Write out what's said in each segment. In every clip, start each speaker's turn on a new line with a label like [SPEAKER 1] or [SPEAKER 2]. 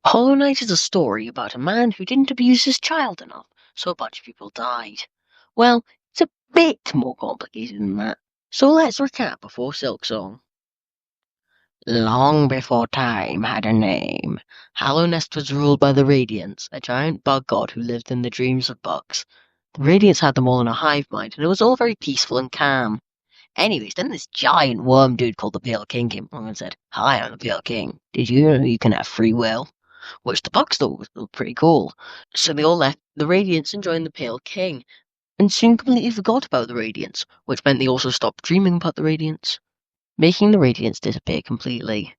[SPEAKER 1] Hollow Knight is a story about a man who didn't abuse his child enough, so a bunch of people died. Well, it's a bit more complicated than that. So let's recap before Silksong. Long before time had a name, Hallownest was ruled by the Radiants, a giant bug god who lived in the dreams of bugs. The Radiants had them all in a hive mind, and it was all very peaceful and calm. Anyways, then this giant worm dude called the Pale King came along and said, "Hi, I'm the Pale King. Did you know you can have free will?" Which the bugs thought was pretty cool. So they all left the Radiants and joined the Pale King, and soon completely forgot about the Radiants, which meant they also stopped dreaming about the Radiants, making the Radiants disappear completely,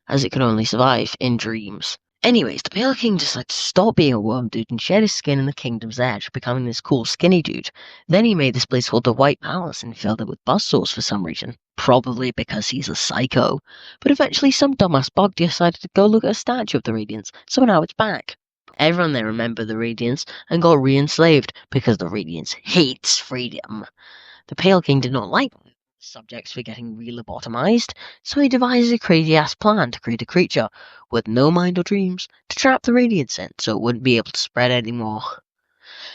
[SPEAKER 1] as it could only survive in dreams. Anyways, the Pale King decided to stop being a worm dude and shed his skin in the Kingdom's Edge, becoming this cool skinny dude. Then he made this place called the White Palace and filled it with buzzsaws for some reason. Probably because he's a psycho. But eventually some dumbass bug decided to go look at a statue of the Radiants, so now it's back. Everyone there remembered the Radiants and got re-enslaved because the Radiants hates freedom. The Pale King did not like subjects for getting re-lobotomized, so he devised a crazy-ass plan to create a creature with no mind or dreams to trap the Radiance in so it wouldn't be able to spread anymore.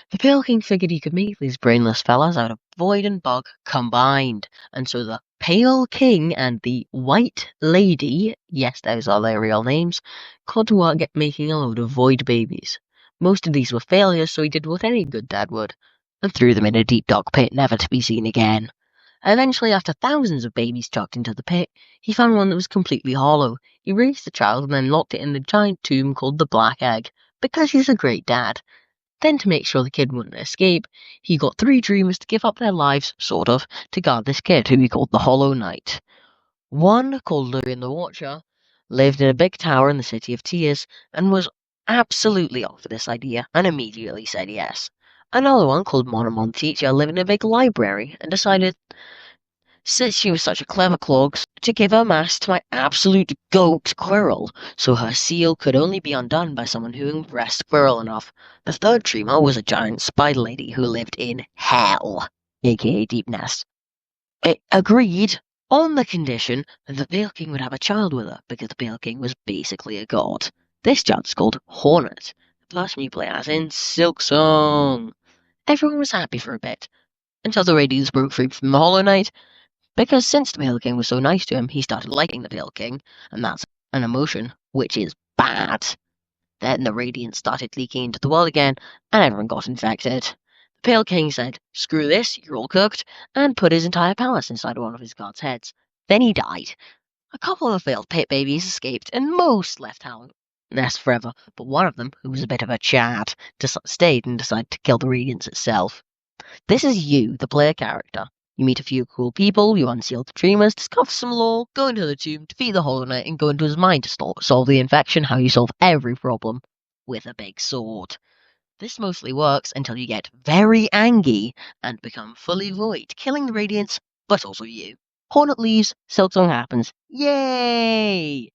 [SPEAKER 1] The Pale King figured he could make these brainless fellas out of Void and Bug combined, and so the Pale King and the White Lady, yes, those are their real names, got to work at making a load of Void babies. Most of these were failures, so he did what any good dad would, and threw them in a deep dark pit never to be seen again. Eventually, after thousands of babies chucked into the pit, he found one that was completely hollow. He raised the child and then locked it in the giant tomb called the Black Egg, because he's a great dad. Then, to make sure the kid wouldn't escape, he got three dreamers to give up their lives, sort of, to guard this kid, who he called the Hollow Knight. One, called Lurian the Watcher, lived in a big tower in the City of Tears, and was absolutely up for this idea, and immediately said yes. Another one, called Monomon Teacher, lived in a big library, and decided, since she was such a clever clogs, to give her mask to my absolute goat Squirrel, so her seal could only be undone by someone who impressed Squirrel enough. The third dreamer was a giant spider lady who lived in hell, aka Deep Nest. It agreed on the condition that the Pale King would have a child with her, because the Pale King was basically a god. This child is called Hornet, the person you play as in Silksong. Everyone was happy for a bit, until the Radiance broke free from the Hollow Knight, because since the Pale King was so nice to him, he started liking the Pale King, and that's an emotion, which is bad. Then the Radiance started leaking into the world again, and everyone got infected. The Pale King said, "Screw this, you're all cooked," and put his entire palace inside one of his guards' heads. Then he died. A couple of the failed pit babies escaped, and most left Nest forever, but one of them, who was a bit of a Chad, stayed and decided to kill the Radiance itself. This is you, the player character. You meet a few cool people, you unseal the dreamers, discover some lore, go into the tomb, defeat the Hollow Knight, and go into his mind to solve the infection, how you solve every problem with a big sword. This mostly works until you get very angry and become fully void, killing the Radiance, but also you. Hornet leaves, Silksong happens. Yay!